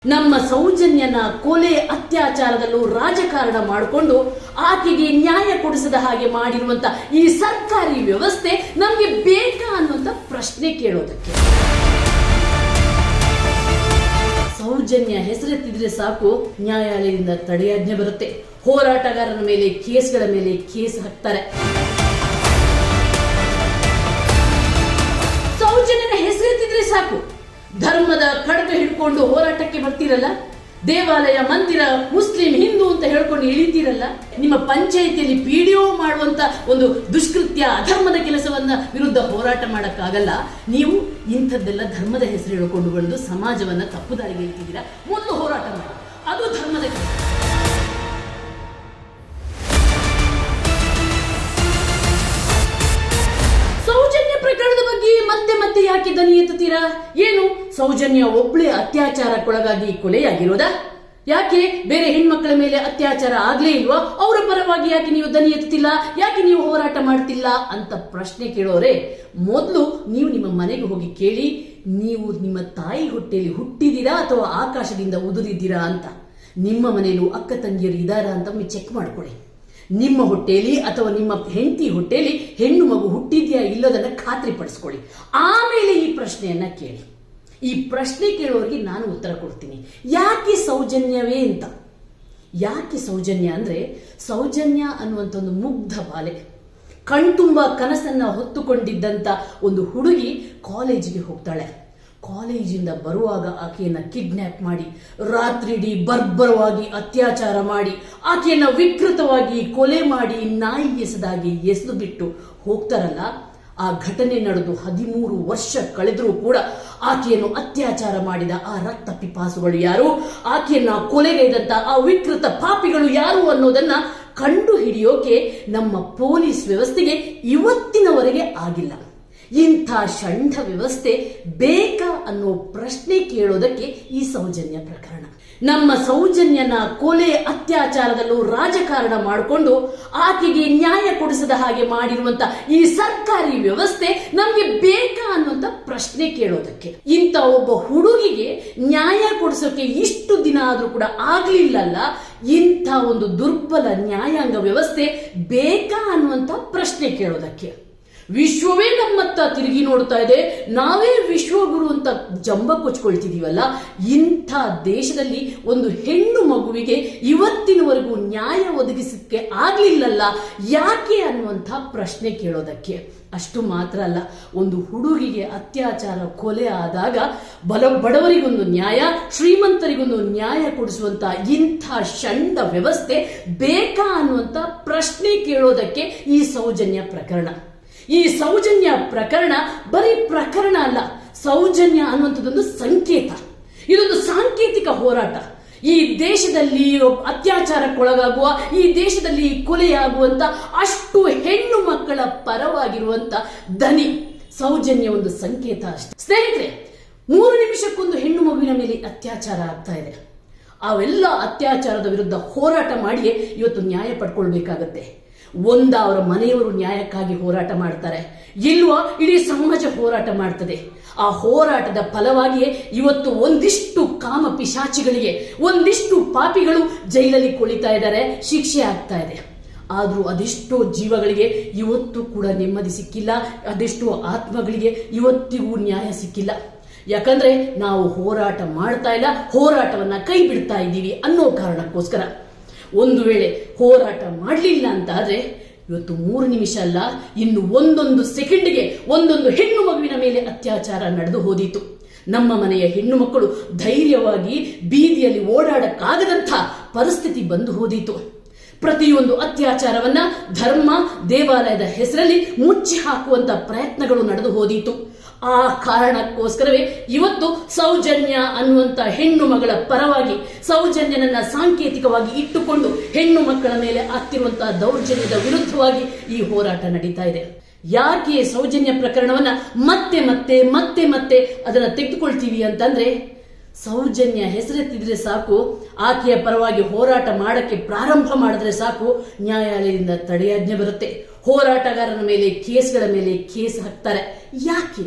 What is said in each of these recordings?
ನಮ್ಮ ಸೌಜನ್ಯನ ಕೊಲೆ ಅತ್ಯಾಚಾರದಲ್ಲೂ ರಾಜಕಾರಣ ಮಾಡಿಕೊಂಡು ಆಕೆಗೆ ನ್ಯಾಯ ಕೊಡಿಸದ ಹಾಗೆ ಮಾಡಿರುವಂತ ಈ ಸರ್ಕಾರಿ ವ್ಯವಸ್ಥೆ ನಮಗೆ ಬೇಕಾ ಅನ್ನುವಂತ ಪ್ರಶ್ನೆ ಕೇಳೋದಕ್ಕೆ. ಸೌಜನ್ಯ ಹೆಸರೆತ್ತಿದ್ರೆ ಸಾಕು ನ್ಯಾಯಾಲಯದಿಂದ ತಡೆಯಾಜ್ಞೆ ಬರುತ್ತೆ. ಹೋರಾಟಗಾರರ ಮೇಲೆ ಕೇಸ್ಗಳ ಮೇಲೆ ಕೇಸ್ ಹಾಕ್ತಾರೆ. ಸೌಜನ್ಯನ ಹೆಸರೆತ್ತಿದ್ರೆ ಸಾಕು ಧರ್ಮದ ಖಡ್ಗ ಹಿಡ್ಕೊಂಡು ಹೋರಾಟಕ್ಕೆ ಬರ್ತೀರಲ್ಲ, ದೇವಾಲಯ ಮಂದಿರ ಮುಸ್ಲಿಂ ಹಿಂದೂ ಅಂತ ಹೇಳ್ಕೊಂಡು ಇಳಿತೀರಲ್ಲ, ನಿಮ್ಮ ಪಂಚಾಯಿತಿಯಲ್ಲಿ PDO ಮಾಡುವಂತ ಒಂದು ದುಷ್ಕೃತ್ಯ ಅಧರ್ಮದ ಕೆಲಸವನ್ನ ವಿರುದ್ಧ ಹೋರಾಟ ಮಾಡಕ್ಕಾಗಲ್ಲ. ನೀವು ಇಂಥದ್ದೆಲ್ಲ ಧರ್ಮದ ಹೆಸರು ಹೇಳ್ಕೊಂಡು ಬಂದು ಸಮಾಜವನ್ನ ತಪ್ಪು ದಾರಿಗೆ ಇಳ್ತಿದ್ದೀರಾ. ಮೊದಲು ಹೋರಾಟ ಮಾಡಿ, ಅದು ಧರ್ಮದ ಕೆಲಸ. ಸೌಜನ್ಯ ಪ್ರಕರಣದ ಬಗ್ಗೆ ಮತ್ತೆ ಮತ್ತೆ ಯಾಕೆ ದನಿ ಎತ್ತುತ್ತೀರಾ? ಏನು ಸೌಜನ್ಯ ಒಬ್ಳೆ ಅತ್ಯಾಚಾರಕ್ಕೊಳಗಾಗಿ ಕೊಲೆಯಾಗಿರೋದಾ? ಯಾಕೆ ಬೇರೆ ಹೆಣ್ಮಕ್ಳ ಮೇಲೆ ಅತ್ಯಾಚಾರ ಆಗ್ಲೇ ಇಲ್ವಾ? ಅವರ ಪರವಾಗಿ ಯಾಕೆ ನೀವು ದನಿ ಎತ್ತುತ್ತಿಲ್ಲ? ಯಾಕೆ ನೀವು ಹೋರಾಟ ಮಾಡ್ತಿಲ್ಲ ಅಂತ ಪ್ರಶ್ನೆ ಕೇಳೋರೆ, ಮೊದಲು ನೀವು ನಿಮ್ಮ ಮನೆಗೆ ಹೋಗಿ ಕೇಳಿ, ನೀವು ನಿಮ್ಮ ತಾಯಿ ಹೊಟ್ಟೆಯಲ್ಲಿ ಹುಟ್ಟಿದ್ದೀರಾ ಅಥವಾ ಆಕಾಶದಿಂದ ಉದುರಿದ್ದೀರಾ ಅಂತ. ನಿಮ್ಮ ಮನೆಯಲ್ಲೂ ಅಕ್ಕ ತಂಗಿಯರು ಇದ್ದಾರಾ ಅಂತ ಚೆಕ್ ಮಾಡ್ಕೊಳ್ಳಿ. ನಿಮ್ಮ ಹೊಟ್ಟೆಯಲ್ಲಿ ಅಥವಾ ನಿಮ್ಮ ಹೆಂಡತಿ ಹೊಟ್ಟೆಯಲ್ಲಿ ಹೆಣ್ಣು ಮಗು ಹುಟ್ಟಿದ್ಯಾ ಇಲ್ಲದನ್ನ ಖಾತ್ರಿ ಪಡಿಸ್ಕೊಳ್ಳಿ. ಆಮೇಲೆ ಈ ಪ್ರಶ್ನೆಯನ್ನ ಕೇಳಿ. ಈ ಪ್ರಶ್ನೆ ಕೇಳೋರಿಗೆ ನಾನು ಉತ್ತರ ಕೊಡ್ತೀನಿ. ಯಾಕೆ ಸೌಜನ್ಯವೇ ಅಂತ. ಯಾಕೆ ಸೌಜನ್ಯ ಅಂದ್ರೆ, ಸೌಜನ್ಯ ಅನ್ನುವಂಥ ಒಂದು ಮುಗ್ಧ ಬಾಲೆ, ಕಣ್ತುಂಬ ಕನಸನ್ನ ಹೊತ್ತುಕೊಂಡಿದ್ದಂತ ಒಂದು ಹುಡುಗಿ ಕಾಲೇಜಿಗೆ ಹೋಗ್ತಾಳೆ. ಕಾಲೇಜಿಂದ ಬರುವಾಗ ಆಕೆಯನ್ನ ಕಿಡ್ನಾಪ್ ಮಾಡಿ ರಾತ್ರಿಡೀ ಬರ್ಬರವಾಗಿ ಅತ್ಯಾಚಾರ ಮಾಡಿ ಆಕೆಯನ್ನ ವಿಕೃತವಾಗಿ ಕೊಲೆ ಮಾಡಿ ನಾಯಿ ಎಸೆದಾಗಿ ಎಸೆದು ಬಿಟ್ಟು ಹೋಗ್ತಾರಲ್ಲ, ಆ ಘಟನೆ ನಡೆದು 13 ವರ್ಷ ಕಳೆದರೂ ಕೂಡ ಆಕೆಯನ್ನು ಅತ್ಯಾಚಾರ ಮಾಡಿದ ಆ ರಕ್ತ ಪಿಪಾಸುಗಳು ಯಾರು, ಆಕೆಯನ್ನ ಕೊಲೆಗೈದಂತ ಆ ವಿಕೃತ ಪಾಪಿಗಳು ಯಾರು ಅನ್ನೋದನ್ನ ಕಂಡು ಹಿಡಿಯೋಕೆ ನಮ್ಮ ಪೊಲೀಸ್ ವ್ಯವಸ್ಥೆಗೆ ಇವತ್ತಿನವರೆಗೆ ಆಗಿಲ್ಲ. ಇಂಥ ಷಂಢ ವ್ಯವಸ್ಥೆ ಬೇಕಾ ಅನ್ನೋ ಪ್ರಶ್ನೆ ಕೇಳೋದಕ್ಕೆ ಈ ಸೌಜನ್ಯ ಪ್ರಕರಣ. ನಮ್ಮ ಸೌಜನ್ಯನ ಕೊಲೆ ಅತ್ಯಾಚಾರದಲ್ಲೂ ರಾಜಕಾರಣ ಮಾಡಿಕೊಂಡು ಆಕೆಗೆ ನ್ಯಾಯ ಕೊಡಿಸದ ಹಾಗೆ ಮಾಡಿರುವಂತ ಈ ಸರ್ಕಾರಿ ವ್ಯವಸ್ಥೆ ನಮ್ಗೆ ಬೇಕಾ ಅನ್ನುವಂತ ಪ್ರಶ್ನೆ ಕೇಳೋದಕ್ಕೆ. ಇಂಥ ಒಬ್ಬ ಹುಡುಗಿಗೆ ನ್ಯಾಯ ಕೊಡಿಸೋಕೆ ಇಷ್ಟು ದಿನ ಆದ್ರೂ ಕೂಡ ಆಗ್ಲಿಲ್ಲಲ್ಲ, ಇಂಥ ಒಂದು ದುರ್ಬಲ ನ್ಯಾಯಾಂಗ ವ್ಯವಸ್ಥೆ ಬೇಕಾ ಅನ್ನುವಂತ ಪ್ರಶ್ನೆ ಕೇಳೋದಕ್ಕೆ. ವಿಶ್ವವೇ ನಮ್ಮತ್ತ ತಿರುಗಿ ನೋಡ್ತಾ ಇದೆ, ನಾವೇ ವಿಶ್ವಗುರು ಅಂತ ಜಂಬ ಕೊಚ್ಕೊಳ್ತಿದೀವಲ್ಲ. ಇಂಥ ದೇಶದಲ್ಲಿ ಒಂದು ಹೆಣ್ಣು ಮಗುವಿಗೆ ಇವತ್ತಿನವರೆಗೂ ನ್ಯಾಯ ಒದಗಿಸಕ್ಕೆ ಆಗ್ಲಿಲ್ಲಲ್ಲ, ಯಾಕೆ ಅನ್ನುವಂಥ ಪ್ರಶ್ನೆ ಕೇಳೋದಕ್ಕೆ. ಅಷ್ಟು ಮಾತ್ರ ಅಲ್ಲ, ಒಂದು ಹುಡುಗಿಗೆ ಅತ್ಯಾಚಾರ ಕೊಲೆ ಆದಾಗ ಬಡವರಿಗೊಂದು ನ್ಯಾಯ, ಶ್ರೀಮಂತರಿಗೊಂದು ನ್ಯಾಯ ಕೊಡಿಸುವಂತ ಇಂಥ ಷಂಡ ವ್ಯವಸ್ಥೆ ಬೇಕಾ ಅನ್ನುವಂಥ ಪ್ರಶ್ನೆ ಕೇಳೋದಕ್ಕೆ ಈ ಸೌಜನ್ಯ ಪ್ರಕರಣ. ಈ ಸೌಜನ್ಯ ಪ್ರಕರಣ ಬರೀ ಪ್ರಕರಣ ಅಲ್ಲ, ಸೌಜನ್ಯ ಅನ್ನುವಂಥದ್ದೊಂದು ಸಂಕೇತ. ಇದೊಂದು ಸಾಂಕೇತಿಕ ಹೋರಾಟ. ಈ ದೇಶದಲ್ಲಿ ಅತ್ಯಾಚಾರಕ್ಕೊಳಗಾಗುವ, ಈ ದೇಶದಲ್ಲಿ ಕೊಲೆಯಾಗುವಂತ ಅಷ್ಟು ಹೆಣ್ಣು ಮಕ್ಕಳ ಪರವಾಗಿರುವಂತ ದನಿ ಸೌಜನ್ಯ ಒಂದು ಸಂಕೇತ ಅಷ್ಟೇ. ಸ್ನೇಹಿತರೆ, 3 ನಿಮಿಷಕ್ಕೊಂದು ಹೆಣ್ಣು ಮಗುವಿನ ಮೇಲೆ ಅತ್ಯಾಚಾರ ಆಗ್ತಾ ಇದೆ. ಅವೆಲ್ಲ ಅತ್ಯಾಚಾರದ ವಿರುದ್ಧ ಹೋರಾಟ ಮಾಡಿಯೇ ಇವತ್ತು ನ್ಯಾಯ ಪಡ್ಕೊಳ್ಬೇಕಾಗತ್ತೆ. ಅವರ ಮನೆಯವರು ನ್ಯಾಯಕ್ಕಾಗಿ ಹೋರಾಟ ಮಾಡ್ತಾರೆ, ಇಲ್ವಾ ಇಡೀ ಸಮಾಜ ಹೋರಾಟ ಮಾಡ್ತದೆ. ಆ ಹೋರಾಟದ ಫಲವಾಗಿಯೇ ಇವತ್ತು ಒಂದಿಷ್ಟು ಕಾಮ ಪಿಶಾಚಿಗಳಿಗೆ, ಒಂದಿಷ್ಟು ಪಾಪಿಗಳು ಜೈಲಲ್ಲಿ ಕುಳಿತಾ ಇದ್ದಾರೆ, ಶಿಕ್ಷೆ ಆಗ್ತಾ ಇದೆ. ಆದ್ರೂ ಅದೆಷ್ಟೋ ಜೀವಗಳಿಗೆ ಇವತ್ತು ಕೂಡ ನೆಮ್ಮದಿ ಸಿಕ್ಕಿಲ್ಲ, ಅದೆಷ್ಟೋ ಆತ್ಮಗಳಿಗೆ ಇವತ್ತಿಗೂ ನ್ಯಾಯ ಸಿಕ್ಕಿಲ್ಲ. ಯಾಕಂದ್ರೆ ನಾವು ಹೋರಾಟ ಮಾಡ್ತಾ ಇಲ್ಲ, ಹೋರಾಟವನ್ನ ಕೈ ಬಿಡ್ತಾ ಇದ್ದೀವಿ ಅನ್ನೋ ಕಾರಣಕ್ಕೋಸ್ಕರ. ಒಂದು ವೇಳೆ ಹೋರಾಟ ಮಾಡಲಿಲ್ಲ ಅಂತ ಆದ್ರೆ ಇವತ್ತು 3 ನಿಮಿಷ ಅಲ್ಲ, ಇನ್ನು ಒಂದೊಂದು ಸೆಕೆಂಡ್ಗೆ ಒಂದೊಂದು ಹೆಣ್ಣು ಮಗುವಿನ ಮೇಲೆ ಅತ್ಯಾಚಾರ ನಡೆದು ಹೋದೀತು. ನಮ್ಮ ಮನೆಯ ಹೆಣ್ಣು ಮಕ್ಕಳು ಧೈರ್ಯವಾಗಿ ಬೀದಿಯಲ್ಲಿ ಓಡಾಡಕ್ಕಾಗದಂಥ ಪರಿಸ್ಥಿತಿ ಬಂದು ಹೋದೀತು. ಪ್ರತಿಯೊಂದು ಅತ್ಯಾಚಾರವನ್ನ ಧರ್ಮ ದೇವಾಲಯದ ಹೆಸರಲ್ಲಿ ಮುಚ್ಚಿ ಹಾಕುವಂತ ಪ್ರಯತ್ನಗಳು ನಡೆದು ಹೋದೀತು. ಆ ಕಾರಣಕ್ಕೋಸ್ಕರವೇ ಇವತ್ತು ಸೌಜನ್ಯ ಅನ್ನುವಂತ ಹೆಣ್ಣು ಮಗಳ ಪರವಾಗಿ, ಸೌಜನ್ಯನನ್ನ ಸಾಂಕೇತಿಕವಾಗಿ ಇಟ್ಟುಕೊಂಡು ಹೆಣ್ಣು ಮಕ್ಕಳ ಮೇಲೆ ಆಗ್ತಿರುವಂತಹ ದೌರ್ಜನ್ಯದ ವಿರುದ್ಧವಾಗಿ ಈ ಹೋರಾಟ ನಡೀತಾ ಇದೆ. ಯಾಕೆ ಸೌಜನ್ಯ ಪ್ರಕರಣವನ್ನ ಮತ್ತೆ ಮತ್ತೆ ಮತ್ತೆ ಮತ್ತೆ ಅದನ್ನ ತೆಗೆದುಕೊಳ್ತೀವಿ ಅಂತಂದ್ರೆ, ಸೌಜನ್ಯ ಹೆಸರೆತ್ತಿದ್ರೆ ಸಾಕು, ಆಕೆಯ ಪರವಾಗಿ ಹೋರಾಟ ಮಾಡಕ್ಕೆ ಪ್ರಾರಂಭ ಮಾಡಿದ್ರೆ ಸಾಕು ನ್ಯಾಯಾಲಯದಿಂದ ತಡೆಯಾಜ್ಞೆ ಬರುತ್ತೆ. ಹೋರಾಟಗಾರರ ಮೇಲೆ ಕೇಸ್ಗಳ ಮೇಲೆ ಕೇಸ್ ಹಾಕ್ತಾರೆ.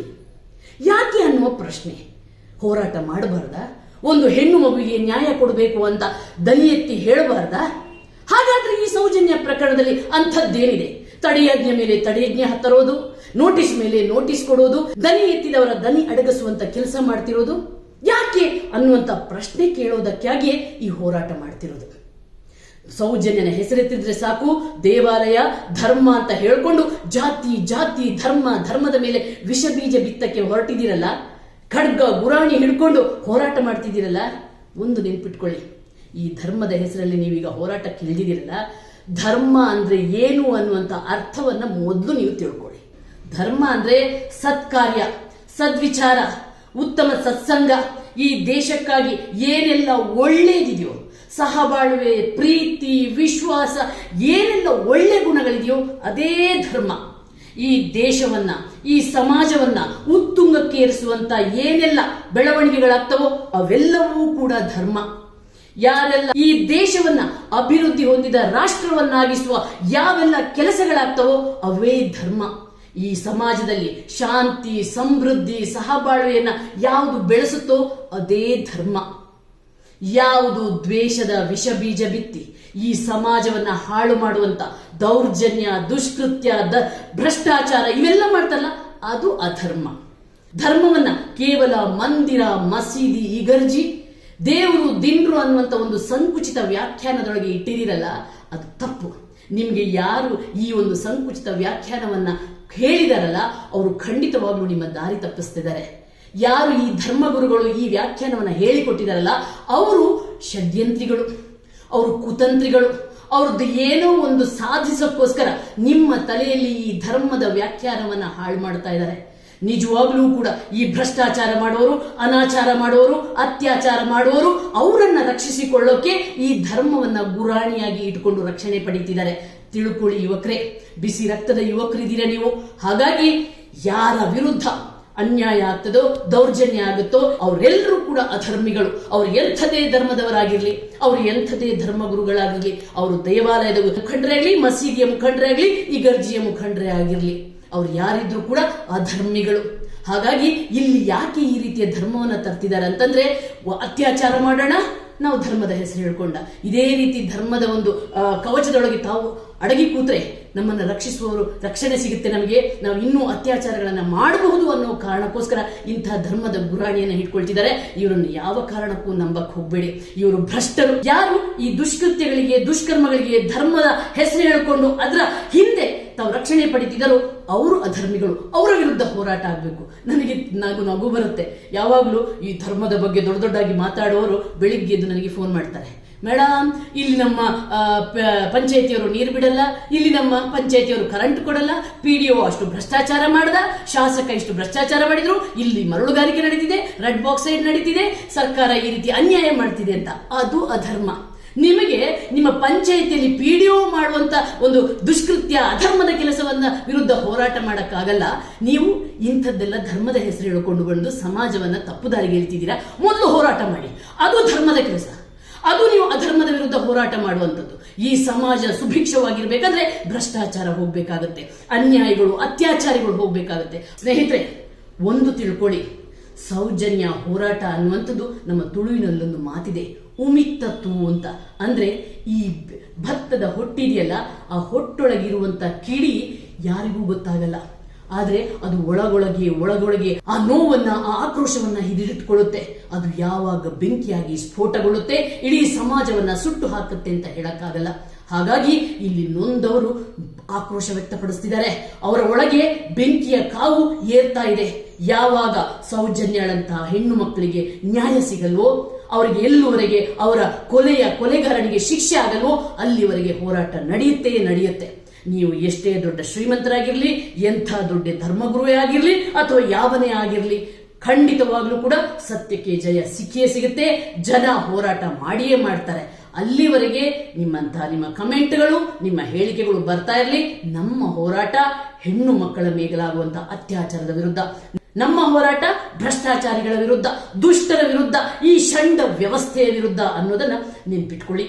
ಯಾಕೆ ಅನ್ನುವ ಪ್ರಶ್ನೆ. ಹೋರಾಟ ಮಾಡಬಾರ್ದ? ಒಂದು ಹೆಣ್ಣು ಮಗುವಿಗೆ ನ್ಯಾಯ ಕೊಡಬೇಕು ಅಂತ ದನಿ ಎತ್ತಿ ಹೇಳಬಾರ್ದ? ಹಾಗಾದ್ರೆ ಈ ಸೌಜನ್ಯ ಪ್ರಕರಣದಲ್ಲಿ ಅಂಥದ್ದೇನಿದೆ? ತಡೆಯಾಜ್ಞೆ ಮೇಲೆ ತಡೆಯಾಜ್ಞೆ ತರೋದು, ನೋಟಿಸ್ ಮೇಲೆ ನೋಟಿಸ್ ಕೊಡೋದು, ದನಿ ಎತ್ತಿದವರ ದನಿ ಅಡಗಿಸುವಂತ ಕೆಲಸ ಮಾಡ್ತಿರೋದು ಯಾಕೆ ಅನ್ನುವಂತ ಪ್ರಶ್ನೆ ಕೇಳೋದಕ್ಕಾಗಿಯೇ ಈ ಹೋರಾಟ ಮಾಡ್ತಿರೋದು. ಸೌಜನ್ಯನ ಹೆಸರೆತ್ತಿದ್ರೆ ಸಾಕು, ದೇವಾಲಯ ಧರ್ಮ ಅಂತ ಹೇಳ್ಕೊಂಡು ಜಾತಿ ಜಾತಿ ಧರ್ಮದ ಮೇಲೆ ವಿಷ ಬೀಜ ಬಿತ್ತಕ್ಕೆ ಹೊರಟಿದ್ದೀರಲ್ಲ, ಖಡ್ಗ ಗುರಾಣಿ ಹಿಡ್ಕೊಂಡು ಹೋರಾಟ ಮಾಡ್ತಿದ್ದೀರಲ್ಲ, ಒಂದು ನೆನ್ಪಿಟ್ಕೊಳ್ಳಿ, ಈ ಧರ್ಮದ ಹೆಸರಲ್ಲಿ ನೀವೀಗ ಹೋರಾಟಕ್ಕೆ ಇಳಿದಿದ್ದೀರಲ್ಲ, ಧರ್ಮ ಅಂದ್ರೆ ಏನು ಅನ್ನುವಂತ ಅರ್ಥವನ್ನ ಮೊದಲು ನೀವು ತಿಳ್ಕೊಳ್ಳಿ. ಧರ್ಮ ಅಂದ್ರೆ ಸತ್ಕಾರ್ಯ, ಸದ್ವಿಚಾರ, ಉತ್ತಮ ಸತ್ಸಂಗ, ಈ ದೇಶಕ್ಕಾಗಿ ಏನೆಲ್ಲ ಒಳ್ಳೇದಿದೆಯೋ, ಸಹಬಾಳ್ವೆ, ಪ್ರೀತಿ, ವಿಶ್ವಾಸ, ಏನೆಲ್ಲ ಒಳ್ಳೆ ಗುಣಗಳಿದೆಯೋ ಅದೇ ಧರ್ಮ. ಈ ದೇಶವನ್ನ, ಈ ಸಮಾಜವನ್ನ ಉತ್ತುಂಗಕ್ಕೆ ಏರಿಸುವಂತ ಏನೆಲ್ಲ ಬೆಳವಣಿಗೆಗಳಾಗ್ತವೋ ಅವೆಲ್ಲವೂ ಕೂಡ ಧರ್ಮ. ಯಾರೆಲ್ಲ ಈ ದೇಶವನ್ನ ಅಭಿವೃದ್ಧಿ ಹೊಂದಿದ ರಾಷ್ಟ್ರವನ್ನಾಗಿಸುವ ಯಾವೆಲ್ಲ ಕೆಲಸಗಳಾಗ್ತವೋ ಅವೇ ಧರ್ಮ. ಈ ಸಮಾಜದಲ್ಲಿ ಶಾಂತಿ, ಸಮೃದ್ಧಿ, ಸಹಬಾಳ್ವೆಯನ್ನ ಯಾವುದು ಬೆಳೆಸುತ್ತೋ ಅದೇ ಧರ್ಮ. ಯಾವುದು ದ್ವೇಷದ ವಿಷ ಬೀಜ ಬಿತ್ತಿ ಈ ಸಮಾಜವನ್ನ ಹಾಳು ಮಾಡುವಂತ ದೌರ್ಜನ್ಯ, ದುಷ್ಕೃತ್ಯ, ಭ್ರಷ್ಟಾಚಾರ ಇವೆಲ್ಲ ಮಾಡ್ತಲ್ಲ, ಅದು ಅಧರ್ಮ. ಧರ್ಮವನ್ನ ಕೇವಲ ಮಂದಿರ, ಮಸೀದಿ, ಇಗರ್ಜಿ, ದೇವರು, ದಿನ್ರು ಅನ್ನುವಂತ ಒಂದು ಸಂಕುಚಿತ ವ್ಯಾಖ್ಯಾನದೊಳಗೆ ಇಟ್ಟಿರಲ್ಲ, ಅದು ತಪ್ಪು. ನಿಮ್ಗೆ ಯಾರು ಈ ಒಂದು ಸಂಕುಚಿತ ವ್ಯಾಖ್ಯಾನವನ್ನ ಹೇಳಿದಾರಲ್ಲ, ಅವರು ಖಂಡಿತವಾಗ್ಲೂ ನಿಮ್ಮ ದಾರಿ ತಪ್ಪಿಸ್ತಿದ್ದಾರೆ. ಯಾರು ಈ ಧರ್ಮಗುರುಗಳು ಈ ವ್ಯಾಖ್ಯಾನವನ್ನ ಹೇಳಿಕೊಟ್ಟಿದಾರಲ್ಲ, ಅವರು ಷಡ್ಯಂತ್ರಿಗಳು, ಅವರು ಕುತಂತ್ರಿಗಳು. ಅವ್ರದ್ದು ಏನೋ ಒಂದು ಸಾಧಿಸೋಕ್ಕೋಸ್ಕರ ನಿಮ್ಮ ತಲೆಯಲ್ಲಿ ಈ ಧರ್ಮದ ವ್ಯಾಖ್ಯಾನವನ್ನ ಹಾಳು ಮಾಡ್ತಾ ಇದ್ದಾರೆ. ನಿಜವಾಗ್ಲೂ ಕೂಡ ಈ ಭ್ರಷ್ಟಾಚಾರ ಮಾಡೋರು, ಅನಾಚಾರ ಮಾಡೋರು, ಅತ್ಯಾಚಾರ ಮಾಡೋರು, ಅವರನ್ನ ರಕ್ಷಿಸಿಕೊಳ್ಳೋಕೆ ಈ ಧರ್ಮವನ್ನ ಗುರಾಣಿಯಾಗಿ ಇಟ್ಕೊಂಡು ರಕ್ಷಣೆ ಪಡೀತಿದ್ದಾರೆ. ತಿಳ್ಕೊಳ್ಳಿ ಯುವಕರೇ, ಬಿಸಿ ರಕ್ತದ ಯುವಕರಿದ್ದೀರ ನೀವು. ಹಾಗಾಗಿ ಯಾರ ವಿರುದ್ಧ ಅನ್ಯಾಯ ಆಗ್ತದೋ, ದೌರ್ಜನ್ಯ ಆಗುತ್ತೋ, ಅವರೆಲ್ಲರೂ ಕೂಡ ಅಧರ್ಮಿಗಳು. ಅವ್ರು ಎಂಥದೇ ಧರ್ಮದವರಾಗಿರ್ಲಿ, ಅವ್ರು ಎಂಥದೇ ಧರ್ಮಗುರುಗಳಾಗಿರ್ಲಿ, ಅವರು ದೇವಾಲಯದ ಮುಖಂಡರೇ ಆಗಲಿ, ಮಸೀದಿಯ ಮುಖಂಡರೇ ಆಗಲಿ, ಇಗರ್ಜಿಯ ಮುಖಂಡರೇ ಆಗಿರ್ಲಿ, ಅವ್ರು ಯಾರಿದ್ರು ಕೂಡ ಅಧರ್ಮಿಗಳು. ಹಾಗಾಗಿ ಇಲ್ಲಿ ಯಾಕೆ ಈ ರೀತಿಯ ಧರ್ಮವನ್ನ ತರ್ತಿದ್ದಾರೆ ಅಂತಂದ್ರೆ, ಅತ್ಯಾಚಾರ ಮಾಡೋಣ, ನಾವು ಧರ್ಮದ ಹೆಸರು ಹೇಳ್ಕೊಂಡ ಇದೇ ರೀತಿ ಧರ್ಮದ ಒಂದು ಕವಚದೊಳಗೆ ತಾವು ಅಡಗಿ ಕೂತ್ರೆ ನಮ್ಮನ್ನ ರಕ್ಷಿಸುವವರು, ರಕ್ಷಣೆ ಸಿಗುತ್ತೆ ನಮಗೆ, ನಾವು ಇನ್ನೂ ಅತ್ಯಾಚಾರಗಳನ್ನ ಮಾಡಬಹುದು ಅನ್ನೋ ಕಾರಣಕ್ಕೋಸ್ಕರ ಇಂತಹ ಧರ್ಮದ ಗುರಾಣಿಯನ್ನ ಇಟ್ಕೊಳ್ತಿದ್ದಾರೆ. ಇವರನ್ನು ಯಾವ ಕಾರಣಕ್ಕೂ ನಂಬಕ್ ಹೋಗ್ಬೇಡಿ, ಇವರು ಭ್ರಷ್ಟರು. ಯಾರು ಈ ದುಷ್ಕೃತ್ಯಗಳಿಗೆ, ದುಷ್ಕರ್ಮಗಳಿಗೆ ಧರ್ಮದ ಹೆಸರು ಹೇಳ್ಕೊಂಡು ಅದರ ಹಿಂದೆ ತಾವು ರಕ್ಷಣೆ ಪಡಿತಿದ್ದಾರೋ ಅವರು ಅಧರ್ಮಿಗಳು. ಅವರ ವಿರುದ್ಧ ಹೋರಾಟ ಆಗ್ಬೇಕು. ನನಗೆ ನಗು ಬರುತ್ತೆ. ಯಾವಾಗ್ಲೂ ಈ ಧರ್ಮದ ಬಗ್ಗೆ ದೊಡ್ಡದಾಗಿ ಮಾತಾಡುವವರು ಬೆಳಿಗ್ಗೆ ಎದ್ದು ನನಗೆ ಫೋನ್ ಮಾಡ್ತಾರೆ, ಮೇಡಮ್ ಇಲ್ಲಿ ನಮ್ಮ ಪಂಚಾಯತಿಯವರು ನೀರು ಬಿಡಲ್ಲ, ಇಲ್ಲಿ ನಮ್ಮ ಪಂಚಾಯತಿಯವರು ಕರೆಂಟ್ ಕೊಡಲ್ಲ, PDO ಅಷ್ಟು ಭ್ರಷ್ಟಾಚಾರ ಮಾಡದ, ಶಾಸಕ ಇಷ್ಟು ಭ್ರಷ್ಟಾಚಾರ ಮಾಡಿದ್ರು, ಇಲ್ಲಿ ಮರಳುಗಾರಿಕೆ ನಡೀತಿದೆ, ರೆಡ್ ಬಾಕ್ಸೈಡ್ ನಡೀತಿದೆ, ಸರ್ಕಾರ ಈ ರೀತಿ ಅನ್ಯಾಯ ಮಾಡ್ತಿದೆ ಅಂತ. ಅದು ಅಧರ್ಮ. ನಿಮಗೆ ನಿಮ್ಮ ಪಂಚಾಯತಿಯಲ್ಲಿ PDO ಮಾಡುವಂತ ಒಂದು ದುಷ್ಕೃತ್ಯ, ಅಧರ್ಮದ ಕೆಲಸವನ್ನ ವಿರುದ್ಧ ಹೋರಾಟ ಮಾಡಕ್ಕಾಗಲ್ಲ. ನೀವು ಇಂಥದ್ದೆಲ್ಲ ಧರ್ಮದ ಹೆಸರು ಹೇಳಿಕೊಂಡು ಬಂದು ಸಮಾಜವನ್ನ ತಪ್ಪು ದಾರಿಗೆ ಎಳ್ತಿದ್ದೀರಾ. ಮೊದಲು ಹೋರಾಟ ಮಾಡಿ, ಅದು ಧರ್ಮದ ಕೆಲಸ. ಅದು ನೀವು ಅಧರ್ಮದ ವಿರುದ್ಧ ಹೋರಾಟ ಮಾಡುವಂಥದ್ದು. ಈ ಸಮಾಜ ಸುಭಿಕ್ಷವಾಗಿರ್ಬೇಕಂದ್ರೆ ಭ್ರಷ್ಟಾಚಾರ ಹೋಗ್ಬೇಕಾಗತ್ತೆ, ಅನ್ಯಾಯಗಳು, ಅತ್ಯಾಚಾರಿಗಳು ಹೋಗ್ಬೇಕಾಗತ್ತೆ. ಸ್ನೇಹಿತರೆ, ಒಂದು ತಿಳ್ಕೊಳ್ಳಿ, ಸೌಜನ್ಯ ಹೋರಾಟ ಅನ್ನುವಂಥದ್ದು ನಮ್ಮ ತುಳುವಿನಲ್ಲೊಂದು ಮಾತಿದೆ, ಉಮಿತ್ತತ್ತು ಅಂತ. ಅಂದ್ರೆ ಈ ಭತ್ತದ ಹೊಟ್ಟಿದೆಯಲ್ಲ, ಆ ಹೊಟ್ಟೊಳಗಿರುವಂತ ಕಿಡಿ ಯಾರಿಗೂ ಗೊತ್ತಾಗಲ್ಲ, ಆದ್ರೆ ಅದು ಒಳಗೊಳಗೆ ಆ ನೋವನ್ನ, ಆ ಆಕ್ರೋಶವನ್ನ ಹಿಡಿದಿಟ್ಕೊಳ್ಳುತ್ತೆ. ಅದು ಯಾವಾಗ ಬೆಂಕಿಯಾಗಿ ಸ್ಫೋಟಗೊಳ್ಳುತ್ತೆ, ಇಡೀ ಸಮಾಜವನ್ನ ಸುಟ್ಟು ಹಾಕುತ್ತೆ ಅಂತ ಹೇಳಕ್ಕಾಗಲ್ಲ. ಹಾಗಾಗಿ ಇಲ್ಲಿ ನೊಂದವರು ಆಕ್ರೋಶ ವ್ಯಕ್ತಪಡಿಸ್ತಿದ್ದಾರೆ. ಅವರ ಒಳಗೆ ಬೆಂಕಿಯ ಕಾವು ಏರ್ತಾ ಇದೆ. ಯಾವಾಗ ಸೌಜನ್ಯಳಂತಹ ಹೆಣ್ಣು ಮಕ್ಕಳಿಗೆ ನ್ಯಾಯ ಸಿಗಲ್ವೋ, ಅವರಿಗೆ ಎಲ್ಲುವರೆಗೆ ಅವರ ಕೊಲೆಗಾರನಿಗೆ ಶಿಕ್ಷೆ ಆಗಲ್ವೋ, ಅಲ್ಲಿವರೆಗೆ ಹೋರಾಟ ನಡೆಯುತ್ತೆ. ನೀವು ಎಷ್ಟೇ ದೊಡ್ಡ ಶ್ರೀಮಂತರಾಗಿರ್ಲಿ, ಎಂಥ ದೊಡ್ಡ ಧರ್ಮಗುರುವೇ ಆಗಿರ್ಲಿ, ಅಥವಾ ಯಾವನೇ ಆಗಿರ್ಲಿ, ಖಂಡಿತವಾಗ್ಲೂ ಕೂಡ ಸತ್ಯಕ್ಕೆ ಜಯ ಸಿಕ್ಕಿಯೇ ಸಿಗುತ್ತೆ. ಜನ ಹೋರಾಟ ಮಾಡಿಯೇ ಮಾಡ್ತಾರೆ. ಅಲ್ಲಿವರೆಗೆ ನಿಮ್ಮ ಕಮೆಂಟ್ಗಳು, ನಿಮ್ಮ ಹೇಳಿಕೆಗಳು ಬರ್ತಾ ಇರಲಿ. ನಮ್ಮ ಹೋರಾಟ ಹೆಣ್ಣು ಮಕ್ಕಳ ಮೇಲಾಗುವಂತ ಅತ್ಯಾಚಾರದ ವಿರುದ್ಧ, ನಮ್ಮ ಹೋರಾಟ ಭ್ರಷ್ಟಾಚಾರಿಗಳ ವಿರುದ್ಧ, ದುಷ್ಟರ ವಿರುದ್ಧ, ಈ ಷಂಡ ವ್ಯವಸ್ಥೆಯ ವಿರುದ್ಧ ಅನ್ನೋದನ್ನ ನೆನ್ಪಿಟ್ಕೊಳ್ಳಿ.